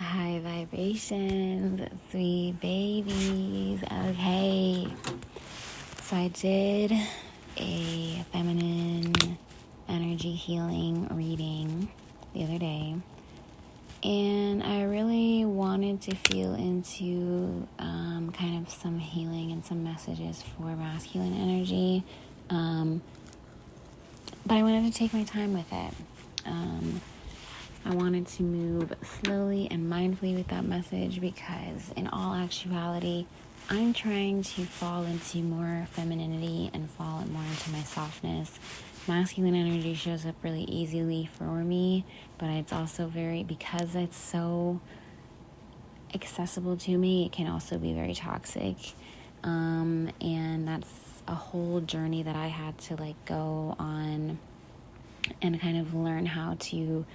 High vibrations, sweet babies. Okay, so I did a feminine energy healing reading the other day, and I really wanted to feel into kind of some healing and some messages for masculine energy, but I wanted to take my time with it. I wanted to move slowly and mindfully with that message because in all actuality, I'm trying to fall into more femininity and fall more into my softness. Masculine energy shows up really easily for me, but it's also because it's so accessible to me, it can also be very toxic. And that's a whole journey that I had to go on and kind of learn how to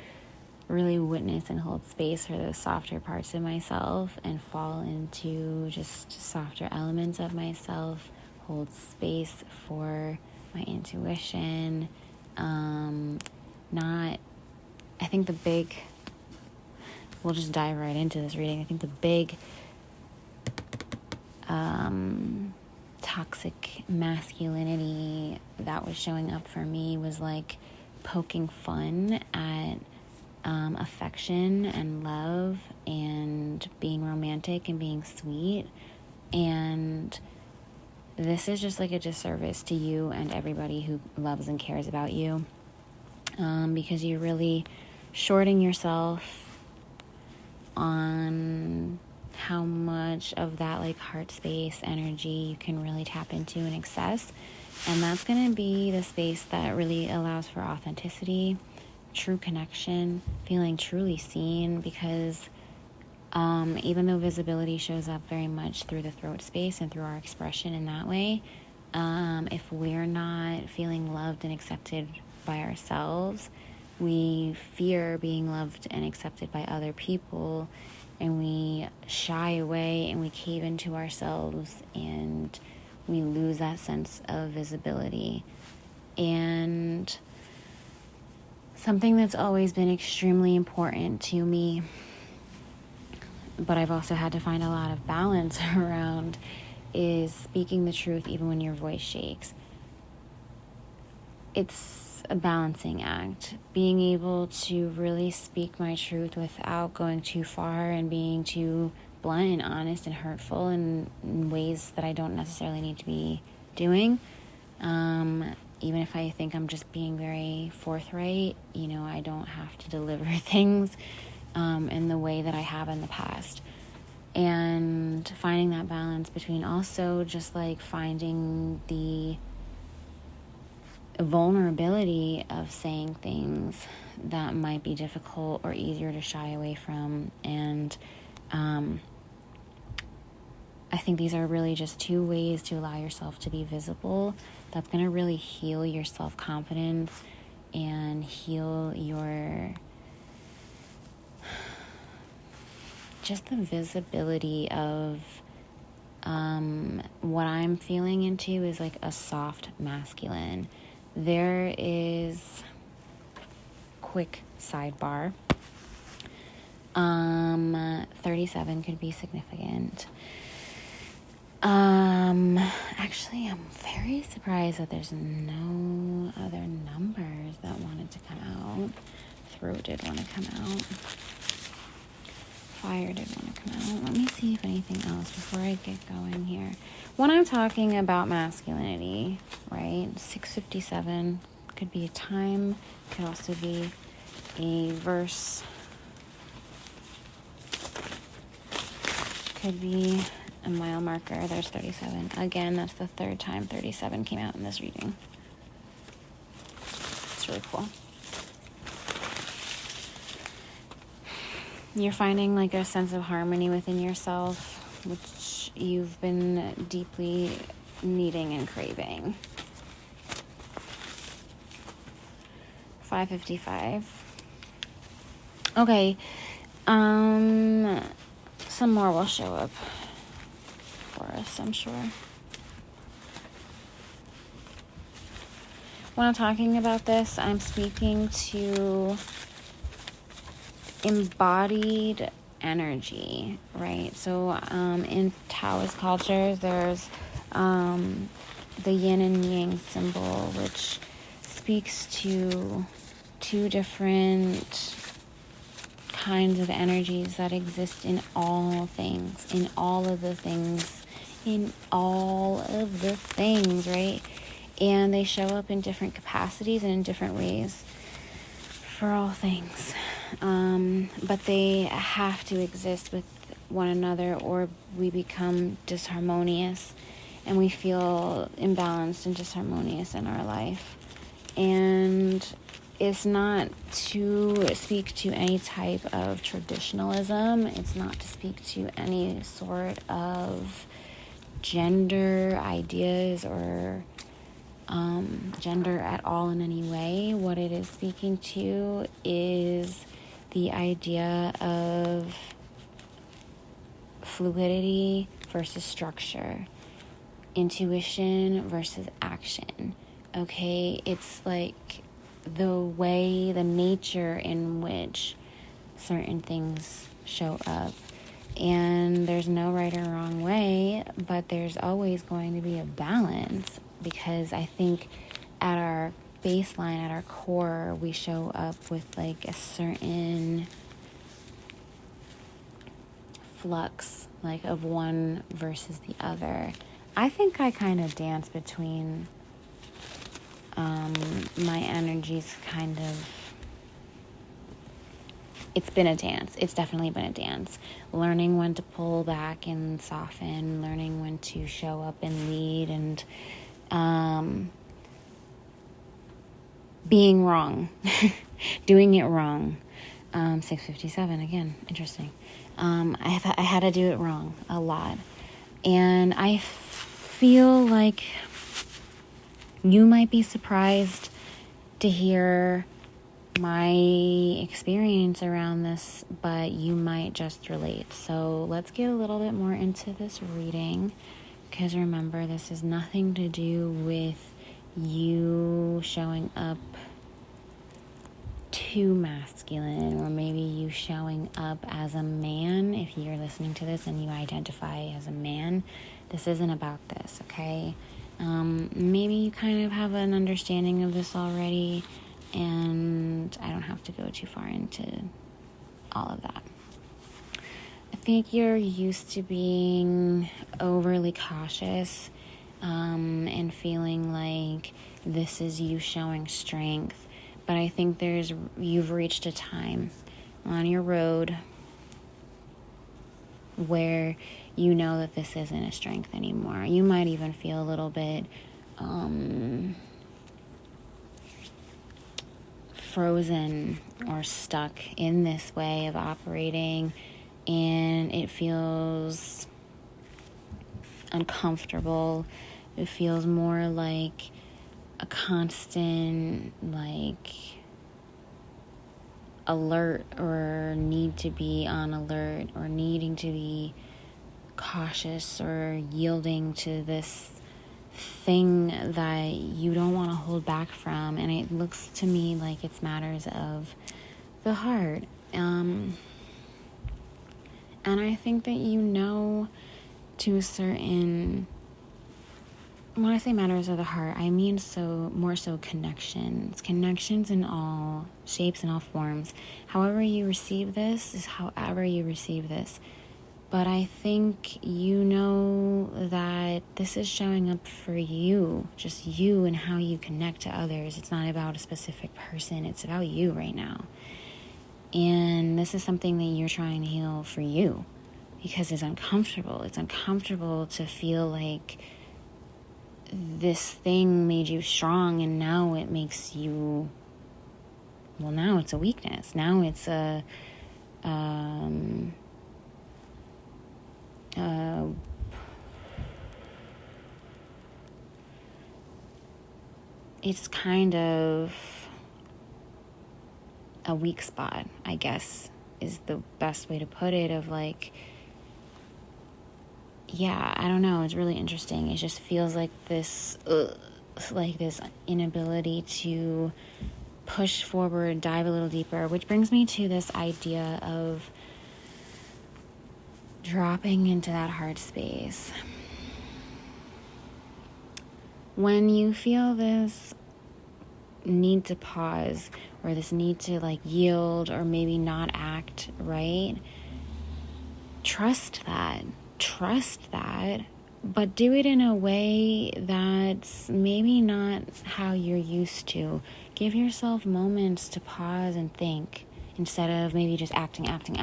really witness and hold space for those softer parts of myself and fall into just softer elements of myself, hold space for my intuition. I think we'll just dive right into this reading. I think the big toxic masculinity that was showing up for me was poking fun at affection and love and being romantic and being sweet. And this is just a disservice to you and everybody who loves and cares about you, because you're really shorting yourself on how much of that heart space energy you can really tap into and access. And that's going to be the space that really allows for authenticity, true connection, feeling truly seen, because even though visibility shows up very much through the throat space and through our expression in that way, if we're not feeling loved and accepted by ourselves, we fear being loved and accepted by other people, and we shy away and we cave into ourselves and we lose that sense of visibility. And something that's always been extremely important to me, but I've also had to find a lot of balance around, is speaking the truth even when your voice shakes. It's a balancing act. Being able to really speak my truth without going too far and being too blunt and honest and hurtful in ways that I don't necessarily need to be doing. Even if I think I'm just being very forthright, I don't have to deliver things in the way that I have in the past. And finding that balance between also just finding the vulnerability of saying things that might be difficult or easier to shy away from. And I think these are really just two ways to allow yourself to be visible. That's going to really heal your self-confidence and heal just the visibility of what I'm feeling into is a soft masculine. There is, quick sidebar, 37 could be significant. Actually, I'm very surprised that there's no other numbers that wanted to come out. Throat did want to come out. Fire did want to come out. Let me see if anything else before I get going here. When I'm talking about masculinity, right, 657 could be a time, could also be a verse, could be a mile marker. There's 37. Again, that's the third time 37 came out in this reading. It's really cool. You're finding a sense of harmony within yourself, which you've been deeply needing and craving. 555. Okay. Some more will show up for us, I'm sure. When I'm talking about this, I'm speaking to embodied energy, right? So in Taoist cultures, there's the yin and yang symbol, which speaks to two different kinds of energies that exist in all things, in all of the things, right? And they show up in different capacities and in different ways for all things. But they have to exist with one another, or we become disharmonious and we feel imbalanced and disharmonious in our life. And it's not to speak to any type of traditionalism. It's not to speak to any sort of gender ideas or gender at all in any way. What it is speaking to is the idea of fluidity versus structure, intuition versus action. Okay, it's like the nature in which certain things show up. And there's no right or wrong way, but there's always going to be a balance, because I think at our baseline, at our core, we show up with like a certain flux, like of one versus the other. I think I kind of dance between my energies, kind of. It's been a dance. It's definitely been a dance. Learning when to pull back and soften, learning when to show up and lead, and being wrong, doing it wrong. 657, again, interesting. I had to do it wrong a lot. And I feel like you might be surprised to hear my experience around this, but you might just relate. So let's get a little bit more into this reading, because remember, this has nothing to do with you showing up too masculine, or maybe you showing up as a man. If you're listening to this and you identify as a man, this isn't about this, okay? Maybe you kind of have an understanding of this already, and I don't have to go too far into all of that. I think you're used to being overly cautious and feeling like this is you showing strength. But I think you've reached a time on your road where you know that this isn't a strength anymore. You might even feel a little bit frozen or stuck in this way of operating, and it feels uncomfortable. It feels more like a constant, like, alert, or need to be on alert, or needing to be cautious, or yielding to this thing that you don't want to hold back from. And it looks to me like it's matters of the heart. And I think that to a certain, when I say matters of the heart, I mean more so connections in all shapes and all forms. However you receive this is however you receive this. But I think you know that this is showing up for you, just you, and how you connect to others. It's not about a specific person. It's about you right now. And this is something that you're trying to heal for you, because it's uncomfortable. It's uncomfortable to feel like this thing made you strong, and now it makes you, well, now it's a weakness. Now it's it's kind of a weak spot, I guess, is the best way to put it, of like, yeah, I don't know, it's really interesting. It just feels like this inability to push forward, dive a little deeper, which brings me to this idea of dropping into that heart space. When you feel this need to pause, or this need to like yield, or maybe not act, right? Trust that, but do it in a way that's maybe not how you're used to. Give yourself moments to pause and think, instead of maybe just acting, acting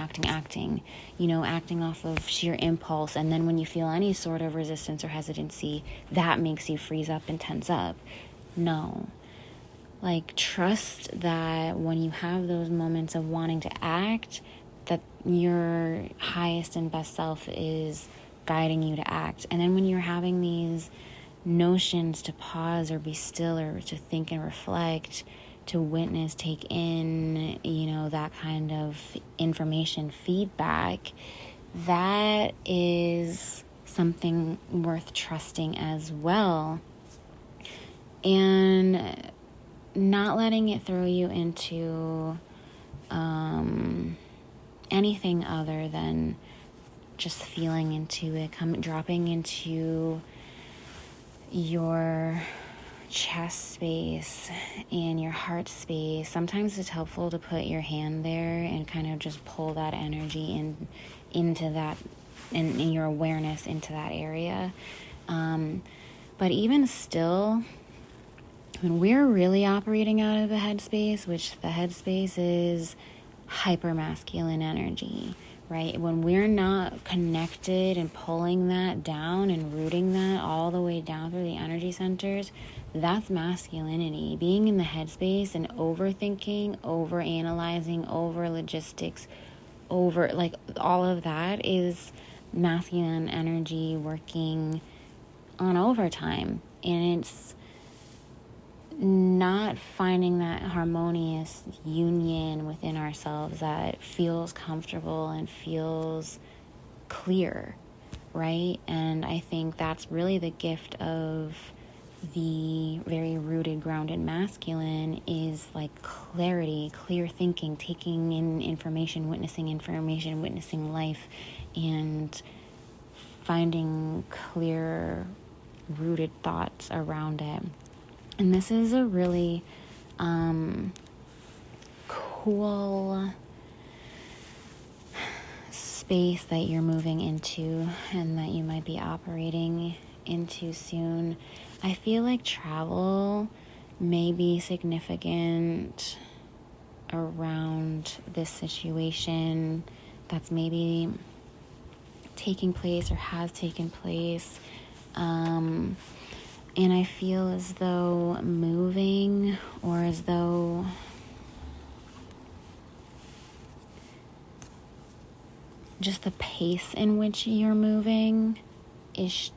off of sheer impulse. And then when you feel any sort of resistance or hesitancy, that makes you freeze up and tense up. No. Like, trust that when you have those moments of wanting to act, that your highest and best self is guiding you to act. And then when you're having these notions to pause or be still, or to think and reflect, to witness, take in, that kind of information, feedback, that is something worth trusting as well. And not letting it throw you into anything other than just feeling into it, dropping into your chest space and your heart space. Sometimes it's helpful to put your hand there and kind of just pull that energy into that, and in your awareness into that area. But even still, when we're really operating out of the headspace, which the headspace is hyper masculine energy, right? When we're not connected and pulling that down and rooting that all the way down through the energy centers, that's masculinity. Being in the headspace and overthinking, overanalyzing, over logistics, over like all of that is masculine energy working on overtime. And it's not finding that harmonious union within ourselves that feels comfortable and feels clear, right? And I think that's really the gift of the very rooted, grounded masculine, is like clarity, clear thinking, taking in information, witnessing life, and finding clear, rooted thoughts around it. And this is a really cool space that you're moving into and that you might be operating into soon. I feel like travel may be significant around this situation that's maybe taking place or has taken place. And I feel as though moving, or as though just the pace in which you're moving is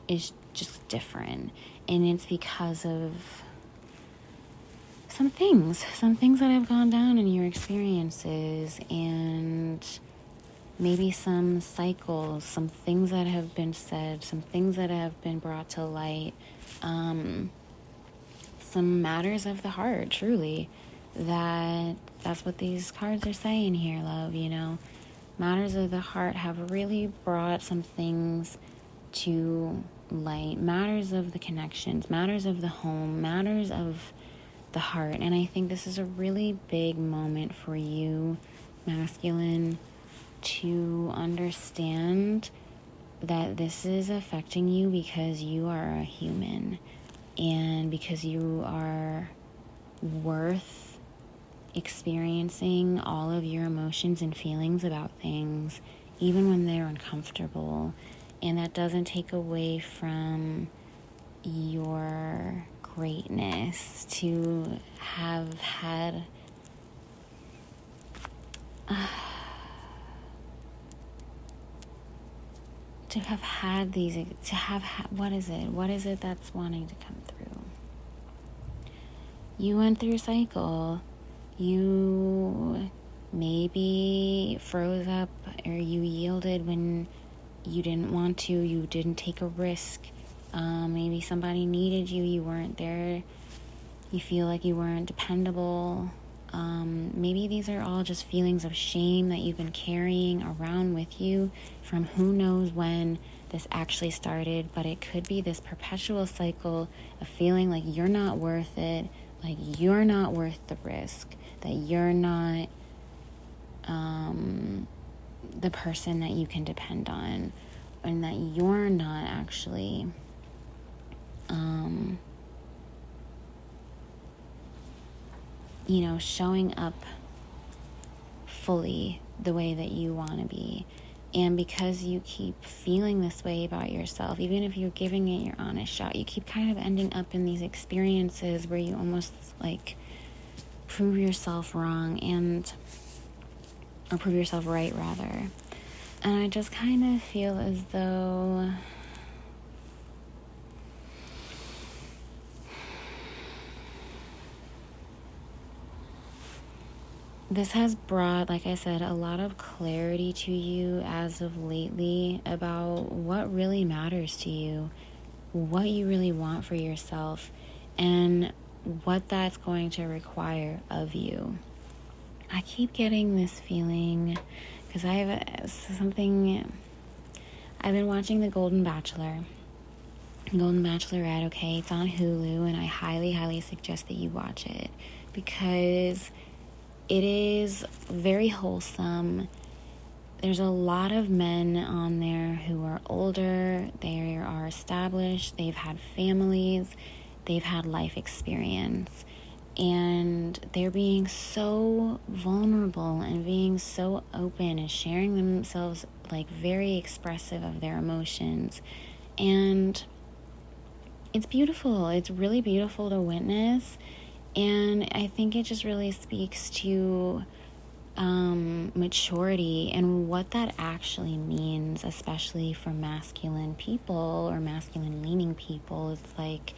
just different. And it's because of some things that have gone down in your experiences, and maybe some cycles, some things that have been said, some things that have been brought to light, some matters of the heart, truly. That's what these cards are saying here, love, Matters of the heart have really brought some things to light. Matters of the connections, matters of the home, matters of the heart. And I think this is a really big moment for you, masculine, to understand that this is affecting you because you are a human, and because you are worth experiencing all of your emotions and feelings about things, even when they're uncomfortable. And that doesn't take away from your greatness to have had what is it that's wanting to come through? You went through a cycle. You maybe froze up, or you yielded when you didn't want to. You didn't take a risk. Maybe somebody needed you. You weren't there. You feel like you weren't dependable. Maybe these are all just feelings of shame that you've been carrying around with you from who knows when this actually started, but it could be this perpetual cycle of feeling like you're not worth it, like you're not worth the risk, that you're not the person that you can depend on, and that you're not actually showing up fully the way that you want to be. And because you keep feeling this way about yourself, even if you're giving it your honest shot, you keep kind of ending up in these experiences where you almost like prove yourself wrong or prove yourself right rather. And I just kind of feel as though this has brought, like I said, a lot of clarity to you as of lately about what really matters to you, what you really want for yourself, and what that's going to require of you. I keep getting this feeling because I've been watching The Golden Bachelorette, okay? It's on Hulu, and I highly, highly suggest that you watch it because it is very wholesome. There's a lot of men on there who are older, they are established, they've had families, they've had life experience, and they're being so vulnerable and being so open and sharing themselves like very expressive of their emotions. And it's beautiful. It's really beautiful to witness. And I think it just really speaks to maturity and what that actually means, especially for masculine people or masculine leaning people. It's like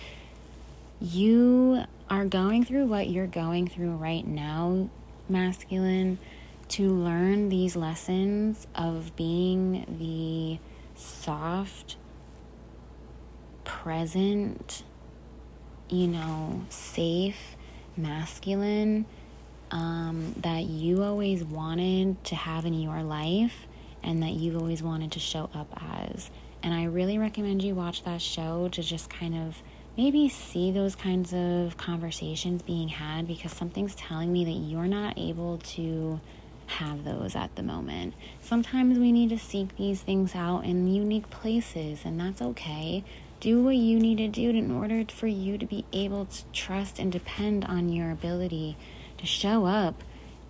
you are going through what you're going through right now, masculine, to learn these lessons of being the soft, present, safe masculine that you always wanted to have in your life and that you've always wanted to show up as. And I really recommend you watch that show to just kind of maybe see those kinds of conversations being had, because something's telling me that you're not able to have those at the moment. Sometimes we need to seek these things out in unique places, and that's okay. Do what you need to do in order for you to be able to trust and depend on your ability to show up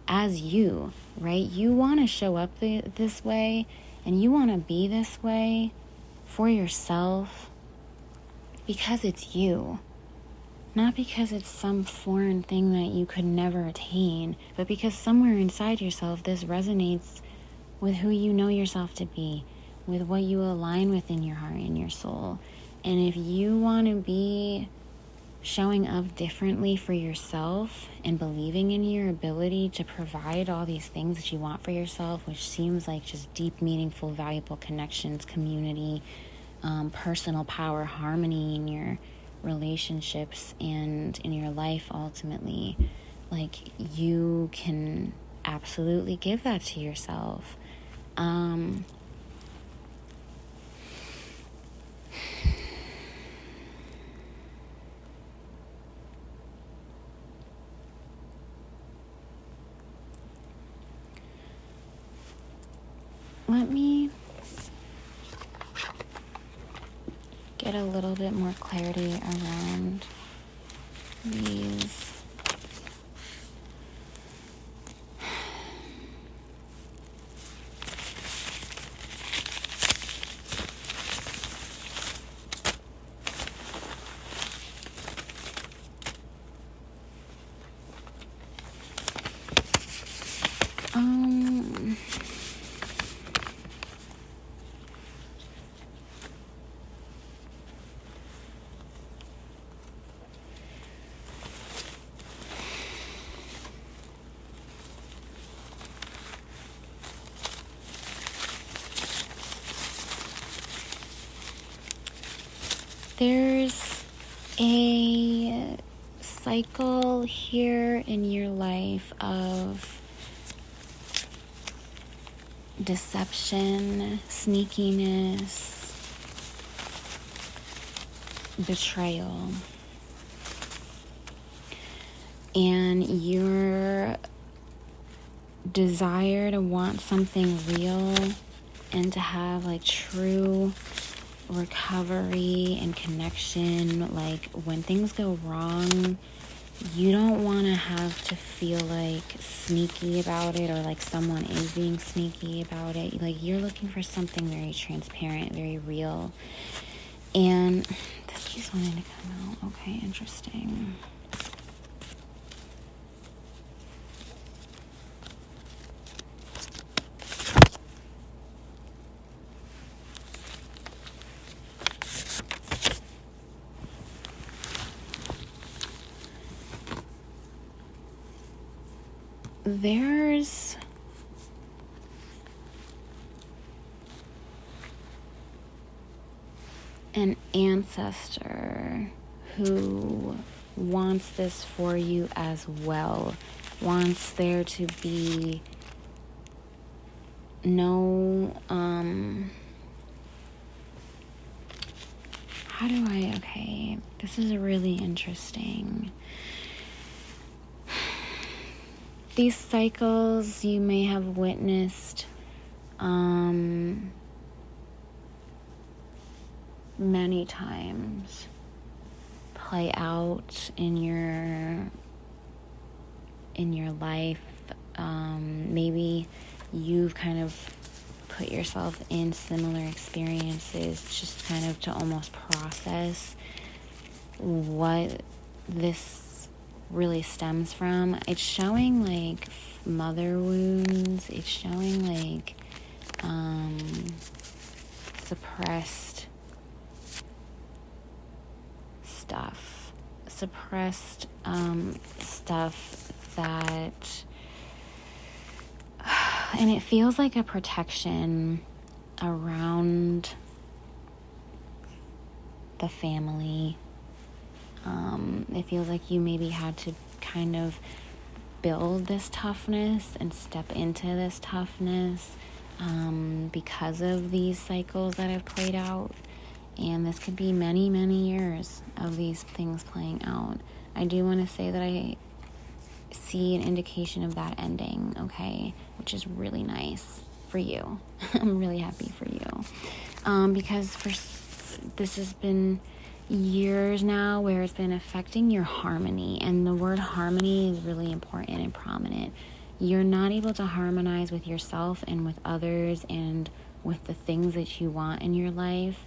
as you, right? You want to show up this way, and you want to be this way for yourself because it's you. Not because it's some foreign thing that you could never attain, but because somewhere inside yourself this resonates with who you know yourself to be, with what you align with in your heart and your soul. And if you want to be showing up differently for yourself and believing in your ability to provide all these things that you want for yourself, which seems like just deep, meaningful, valuable connections, community, personal power, harmony in your relationships and in your life ultimately, like you can absolutely give that to yourself. Let me get a little bit more clarity around these. There's a cycle here in your life of deception, sneakiness, betrayal, and your desire to want something real and to have like true recovery and connection. Like when things go wrong, you don't want to have to feel like sneaky about it, or like someone is being sneaky about it. Like you're looking for something very transparent, very real. And this keeps wanting to come out. Okay, interesting. There's an ancestor who wants this for you as well, wants there to be no, okay, this is really interesting. These cycles you may have witnessed many times play out in your life. Maybe you've kind of put yourself in similar experiences just kind of to almost process what this really stems from. It's showing like mother wounds. It's showing like suppressed stuff that, and it feels like a protection around the family. It feels like you maybe had to kind of build this toughness and step into this toughness because of these cycles that have played out. And this could be many, many years of these things playing out. I do want to say that I see an indication of that ending, okay? Which is really nice for you. I'm really happy for you. Because this has been years now where it's been affecting your harmony. And the word harmony is really important and prominent. You're not able to harmonize with yourself and with others and with the things that you want in your life.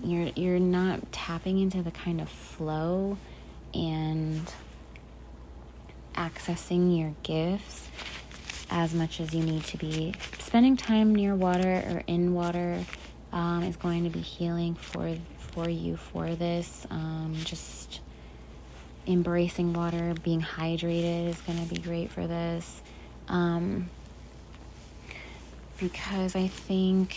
You're not tapping into the kind of flow and accessing your gifts as much as you need to be. Spending time near water or in water is going to be healing for you for this. Just embracing water, being hydrated is going to be great for this. Because I think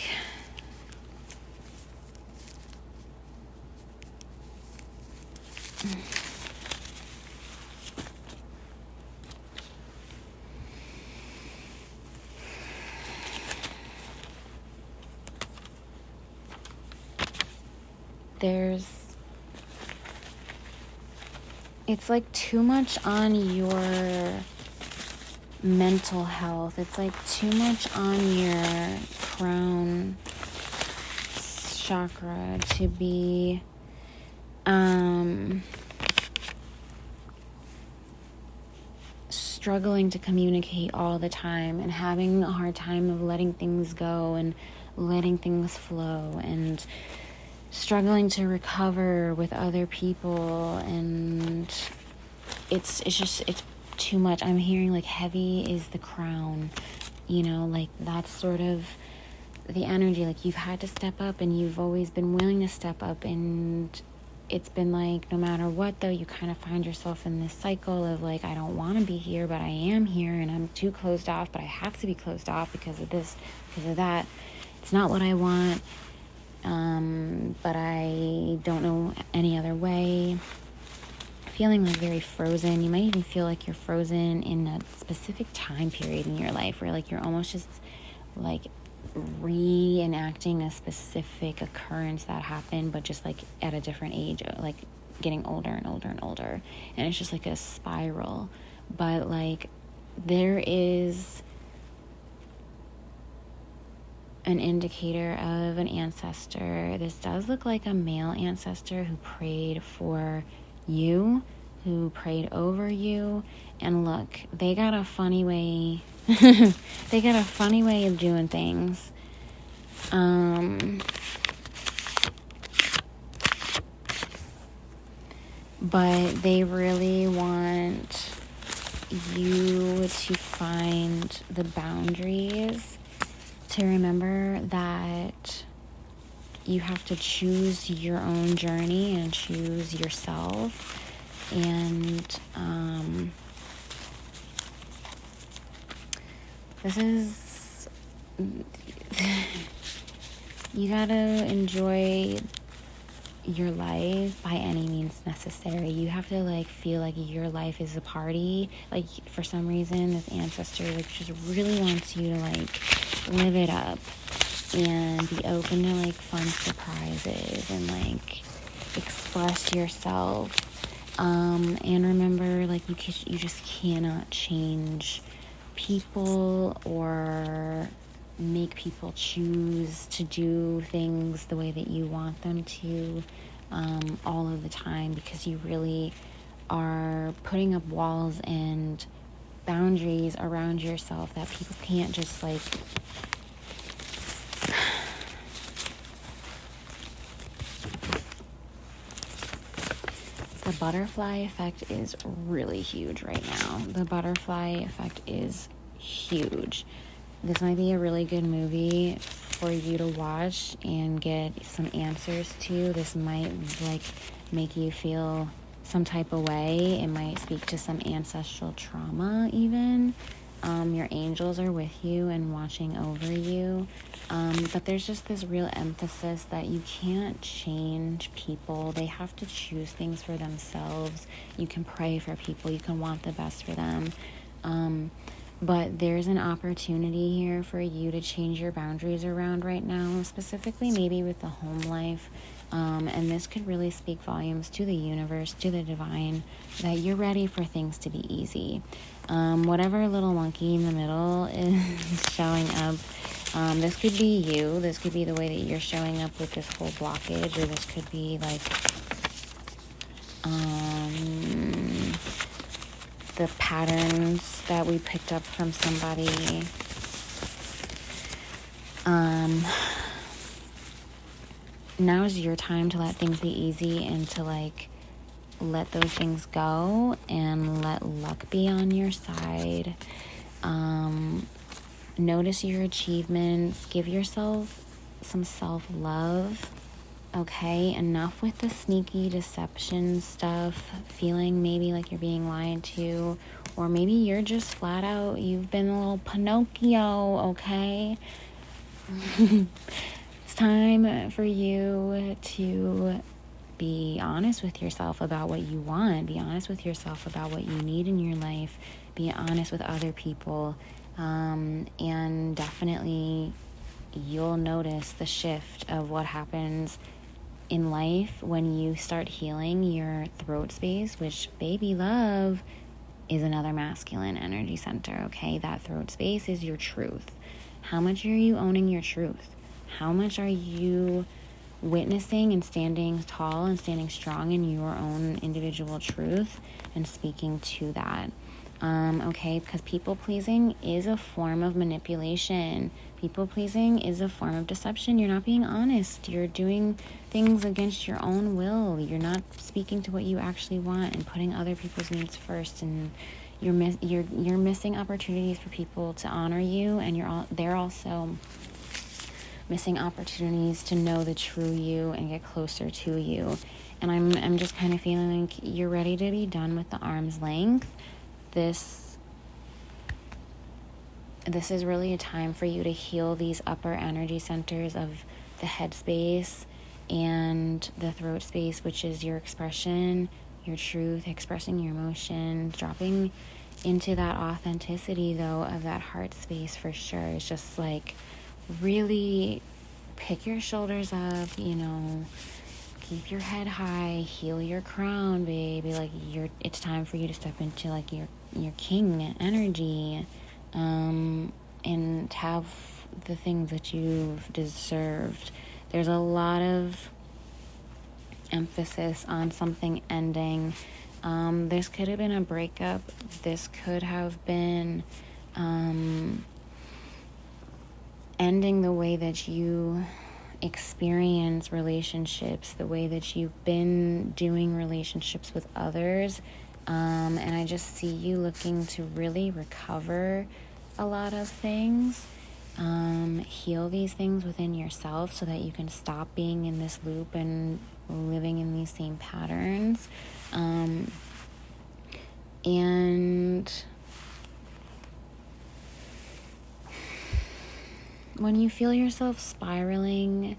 it's like too much on your mental health. It's like too much on your crown chakra to be struggling to communicate all the time and having a hard time of letting things go and letting things flow and struggling to recover with other people. And it's too much. I'm hearing like heavy is the crown, like that's sort of the energy. Like you've had to step up and you've always been willing to step up, and it's been like no matter what though, you kind of find yourself in this cycle of like, I don't want to be here, but I am here, and I'm too closed off, but I have to be closed off because of this, because of that. It's not what I want, but I don't know any other way. feeling like very frozen. You might even feel like you're frozen in a specific time period in your life where like you're almost just like reenacting a specific occurrence that happened, but just like at a different age, like getting older and older and older. And it's just like a spiral. But like there is an indicator of an ancestor. This does look like a male ancestor who prayed for you, who prayed over you. And look, they got a funny way they got a funny way of doing things. But they really want you to find the boundaries, to remember that you have to choose your own journey and choose yourself. And this is, you gotta enjoy your life by any means necessary. You have to like feel like your life is a party. Like for some reason this ancestor like just really wants you to like live it up and be open to like fun surprises and like express yourself. And remember, like you just cannot change people or make people choose to do things the way that you want them to all of the time, because you really are putting up walls and boundaries around yourself that people can't just like the butterfly effect is really huge right now. The butterfly effect is huge. This might be a really good movie for you to watch and get some answers to. This might like make you feel some type of way. It might speak to some ancestral trauma even. Your angels are with you and watching over you. But there's just this real emphasis that you can't change people. They have to choose things for themselves. You can pray for people. You can want the best for them. But there's an opportunity here for you to change your boundaries around right now, specifically maybe with the home life. And this could really speak volumes to the universe, to the divine, that you're ready for things to be easy. Whatever little monkey in the middle is showing up, this could be you. This could be the way that you're showing up with this whole blockage, or this could be like the patterns that we picked up from somebody. Now is your time to let things be easy and to like let those things go and let luck be on your side. Notice your achievements. Give yourself some self-love. Okay, enough with the sneaky deception stuff, feeling maybe like you're being lied to, or maybe you're just flat out, you've been a little Pinocchio, okay? It's time for you to be honest with yourself about what you want. Be honest with yourself about what you need in your life. Be honest with other people. And definitely you'll notice the shift of what happens in life when you start healing your throat space, which, baby love, is another masculine energy center, okay? That throat space is your truth. How much are you owning your truth? How much are you witnessing and standing tall and standing strong in your own individual truth and speaking to that? Okay, because people pleasing is a form of manipulation. People pleasing is a form of deception. You're not being honest. You're doing things against your own will. You're not speaking to what you actually want and putting other people's needs first. And you're missing opportunities for people to honor you, and they're also missing opportunities to know the true you and get closer to you. And I'm just kind of feeling like you're ready to be done with the arm's length. This is really a time for you to heal these upper energy centers of the head space and the throat space, which is your expression, your truth, expressing your emotions, dropping into that authenticity, though, of that heart space for sure. It's just like really pick your shoulders up, keep your head high, heal your crown, baby. Like it's time for you to step into like your king energy, and have the things that you've deserved. There's a lot of emphasis on something ending. This could have been a breakup. This could have been ending the way that you experience relationships, the way that you've been doing relationships with others. And I just see you looking to really recover a lot of things, heal these things within yourself so that you can stop being in this loop and living in these same patterns. And when you feel yourself spiraling,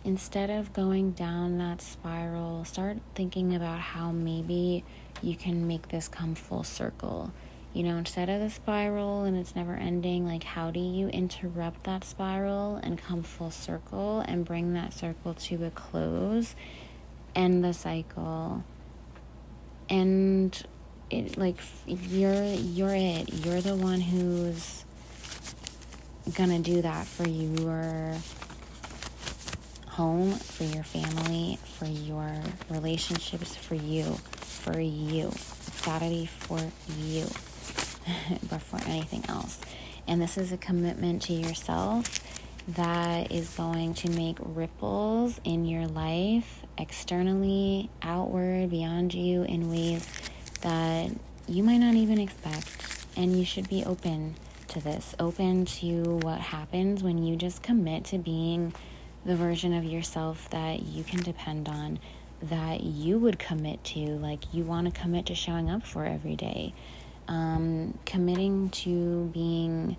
instead of going down that spiral, start thinking about how maybe you can make this come full circle. Instead of the spiral and it's never ending, like how do you interrupt that spiral and come full circle and bring that circle to a close, end the cycle, and it like you're the one who's gonna do that for your home, for your family, for your relationships, for you. It's gotta be for you before anything else. And this is a commitment to yourself that is going to make ripples in your life, externally, outward, beyond you, in ways that you might not even expect. And you should be open to this, open to what happens when you just commit to being the version of yourself that you can depend on, that you would commit to, like you want to commit to showing up for every day, committing to being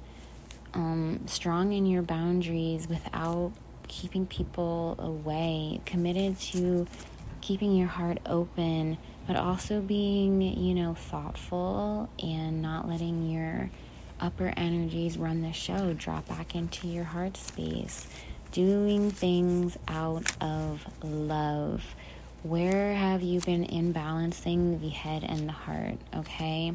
strong in your boundaries without keeping people away, committed to keeping your heart open, but also being, thoughtful and not letting your upper energies run the show. Drop back into your heart space, doing things out of love. Where have you been imbalancing the head and the heart? Okay,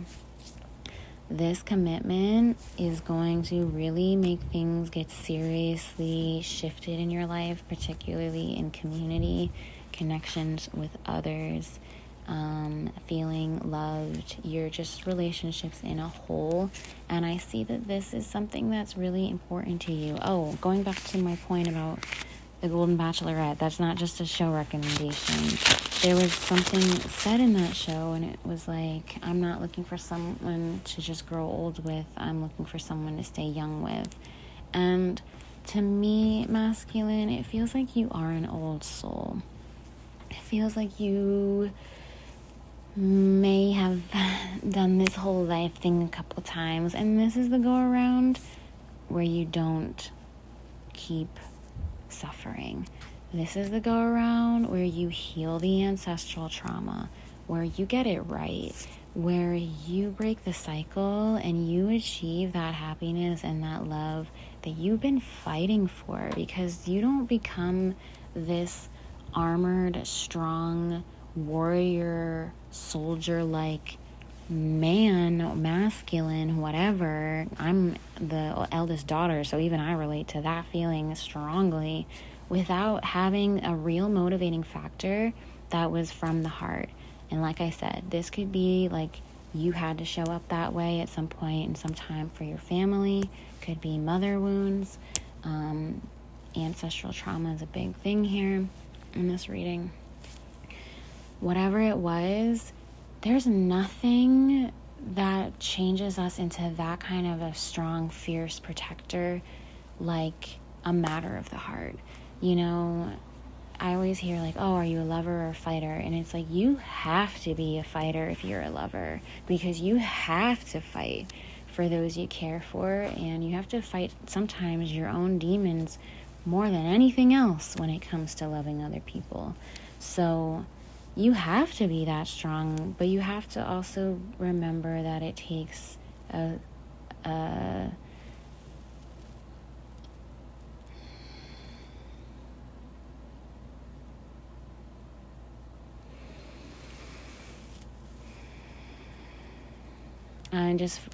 this commitment is going to really make things get seriously shifted in your life, particularly in community, connections with others, feeling loved, your just relationships in a whole. And I see that this is something that's really important to you. Oh, going back to my point about the Golden Bachelorette, that's not just a show recommendation. There was something said in that show, and it was like, I'm not looking for someone to just grow old with, I'm looking for someone to stay young with. And to me, masculine, it feels like you are an old soul. It feels like you may have done this whole life thing a couple times, and this is the go around where you don't keep suffering. This is the go around where you heal the ancestral trauma, where you get it right, where you break the cycle and you achieve that happiness and that love that you've been fighting for, because you don't become this armored, strong, warrior, soldier-like man, masculine, whatever. I'm the eldest daughter, so even I relate to that feeling strongly, without having a real motivating factor that was from the heart. And like I said, this could be like you had to show up that way at some point in some time for your family. Could be mother wounds. Ancestral trauma is a big thing here in this reading. Whatever it was, there's nothing that changes us into that kind of a strong, fierce protector like a matter of the heart. I always hear like, oh, are you a lover or a fighter? And it's like, you have to be a fighter if you're a lover, because you have to fight for those you care for, and you have to fight sometimes your own demons more than anything else when it comes to loving other people. So you have to be that strong, but you have to also remember that it takes a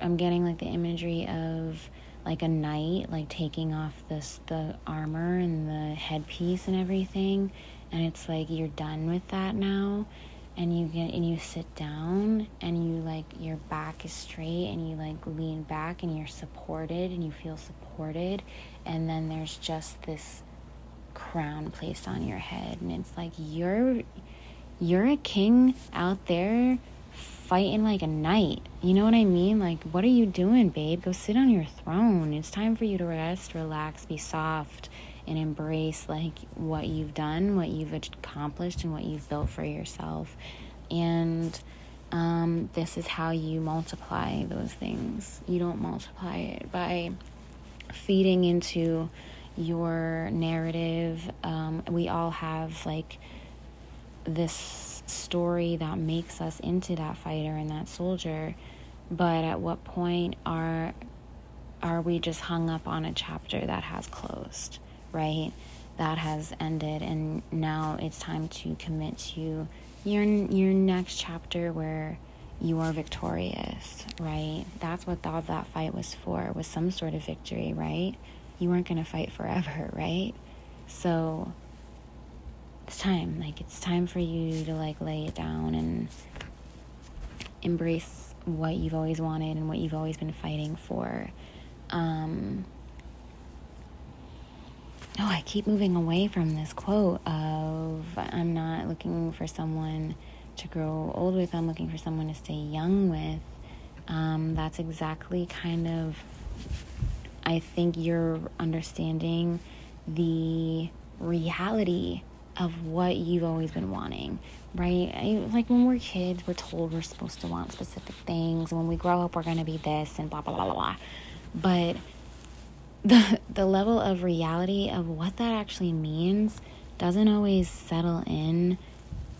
I'm getting like the imagery of like a knight like taking off the armor and the headpiece and everything, and it's like you're done with that now, and you sit down and you like your back is straight and you like lean back and you're supported and you feel supported, and then there's just this crown placed on your head, and it's like you're a king out there fighting like a knight. You know what I mean? Like, what are you doing, babe? Go sit on your throne. It's time for you to rest, relax, be soft, and embrace like what you've done, what you've accomplished, and what you've built for yourself. And this is how you multiply those things. You don't multiply it by feeding into your narrative. We all have like this story that makes us into that fighter and that soldier, but at what point are we just hung up on a chapter that has closed, right? That has ended, and now it's time to commit to your next chapter where you are victorious, right? That's what all that fight was for, was some sort of victory, right? You weren't going to fight forever, right? So it's time for you to like lay it down and embrace what you've always wanted and what you've always been fighting for. I keep moving away from this quote of I'm not looking for someone to grow old with, I'm looking for someone to stay young with. That's exactly kind of, I think you're understanding the reality of what you've always been wanting, right? Like when we're kids, we're told we're supposed to want specific things. When we grow up, we're going to be this and blah, blah, blah, blah, blah. But the level of reality of what that actually means doesn't always settle in.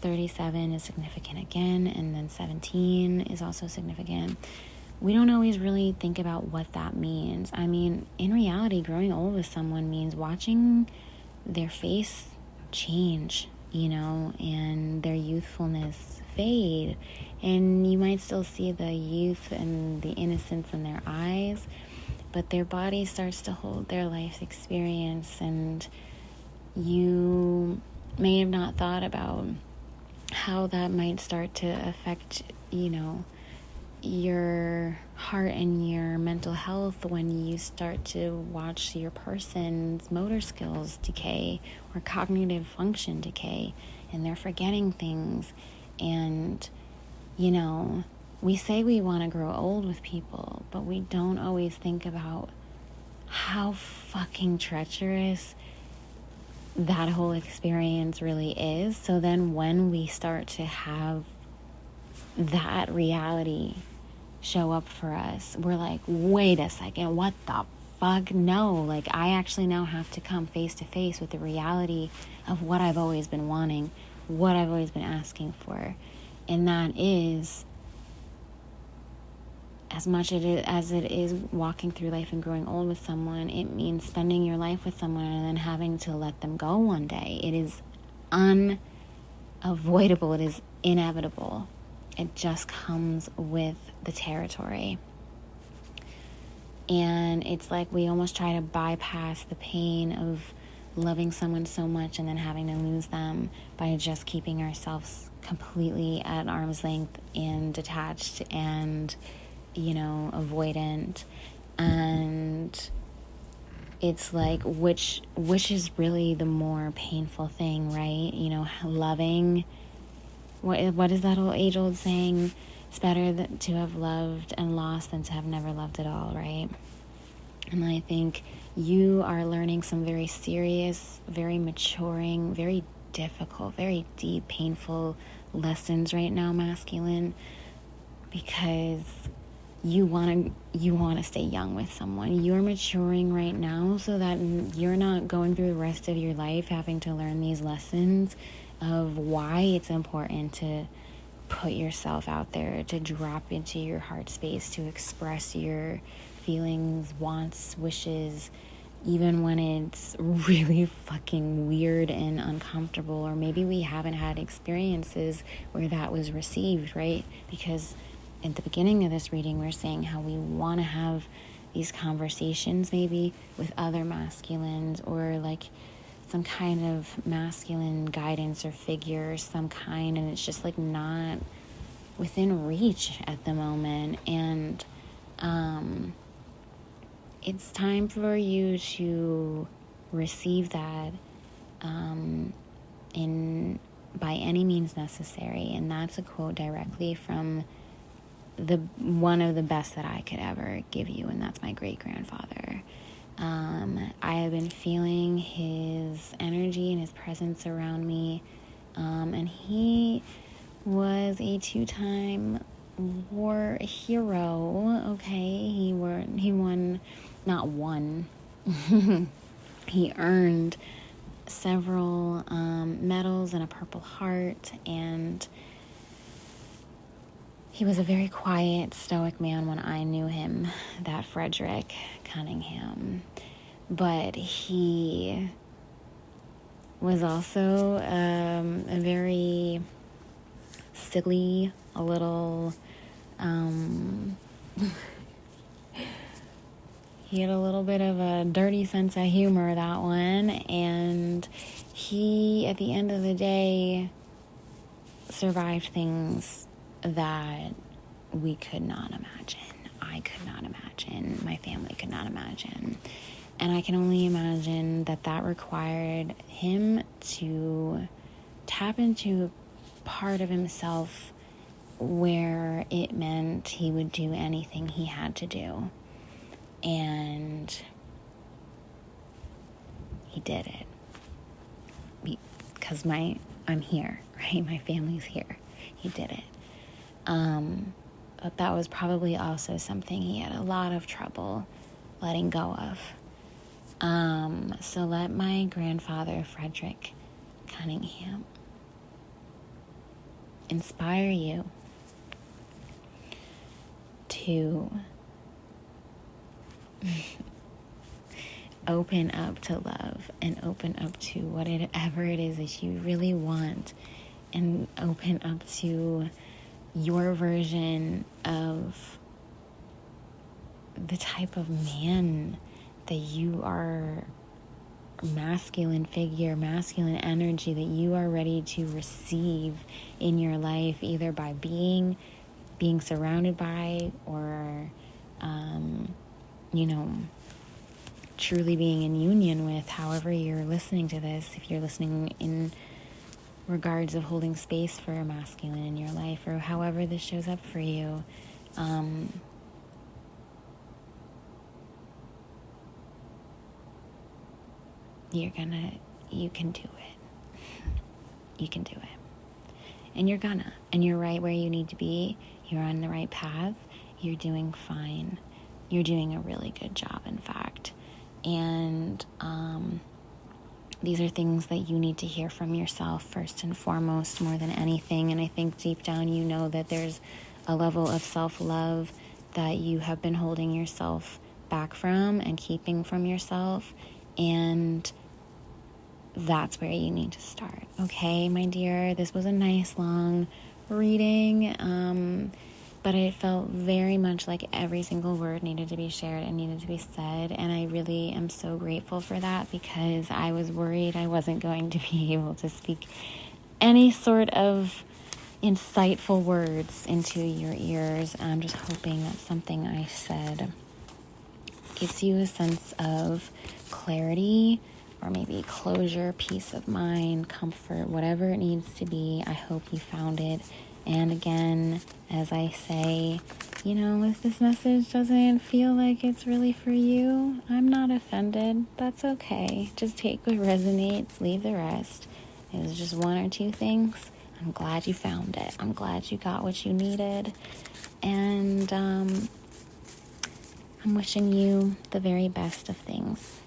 37 is significant again, and then 17 is also significant. We don't always really think about what that means. I mean, in reality, growing old with someone means watching their face change, and their youthfulness fade, and you might still see the youth and the innocence in their eyes, but their body starts to hold their life experience, and you may have not thought about how that might start to affect, your heart and your mental health when you start to watch your person's motor skills decay or cognitive function decay, and they're forgetting things. And we say we want to grow old with people, but we don't always think about how fucking treacherous that whole experience really is. So then when we start to have that reality show up for us, we're like, wait a second, what the fuck? No, like I actually now have to come face to face with the reality of what I've always been wanting, what I've always been asking for. And that is, as much as it is walking through life and growing old with someone, it means spending your life with someone and then having to let them go one day. It is unavoidable. It is inevitable. It just comes with the territory. And it's like we almost try to bypass the pain of loving someone so much and then having to lose them by just keeping ourselves completely at arm's length and detached and, avoidant. And it's like, which is really the more painful thing, right? Loving. What is that age-old saying? It's better to have loved and lost than to have never loved at all, right? And I think you are learning some very serious, very maturing, very difficult, very deep, painful lessons right now, masculine, because you want to stay young with someone. You're maturing right now so that you're not going through the rest of your life having to learn these lessons of why it's important to put yourself out there, to drop into your heart space, to express your feelings, wants, wishes, even when it's really fucking weird and uncomfortable, or maybe we haven't had experiences where that was received, right? Because at the beginning of this reading, we're saying how we want to have these conversations maybe with other masculines, or like some kind of masculine guidance or figure, some kind, and it's just like not within reach at the moment. And it's time for you to receive that in by any means necessary. And that's a quote directly from the one of the best that I could ever give you, and that's my great-grandfather. I have been feeling his energy and his presence around me, and he was a 2-time war hero. Okay, he won, not one. He earned several medals and a Purple Heart, and he was a very quiet, stoic man when I knew him, that Frederick Cunningham. But he was also a very silly, a little, he had a little bit of a dirty sense of humor, that one. And he, at the end of the day, survived things that we could not imagine. I could not imagine. My family could not imagine. And I can only imagine that that required him to tap into a part of himself where it meant he would do anything he had to do. And he did it. Because I'm here, right? My family's here. He did it. But that was probably also something he had a lot of trouble letting go of. So let my grandfather, Frederick Cunningham, inspire you to open up to love, and open up to whatever it is that you really want, and open up to your version of the type of man that you are, masculine figure, masculine energy that you are ready to receive in your life, either by being surrounded by, or truly being in union with. However you're listening to this, if you're listening in regards of holding space for a masculine in your life, or however this shows up for you, you can do it. You can do it. And you're right where you need to be. You're on the right path. You're doing fine. You're doing a really good job, in fact. And these are things that you need to hear from yourself first and foremost, more than anything. And I think deep down you know that there's a level of self-love that you have been holding yourself back from and keeping from yourself. And that's where you need to start. Okay, my dear, this was a nice long reading, but it felt very much like every single word needed to be shared and needed to be said, and I really am so grateful for that, because I was worried I wasn't going to be able to speak any sort of insightful words into your ears. I'm just hoping that something I said gives you a sense of clarity, or maybe closure, peace of mind, comfort, whatever it needs to be. I hope you found it. And again, as I say, if this message doesn't feel like it's really for you, I'm not offended. That's okay. Just take what resonates, leave the rest. It was just one or two things. I'm glad you found it. I'm glad you got what you needed. And I'm wishing you the very best of things.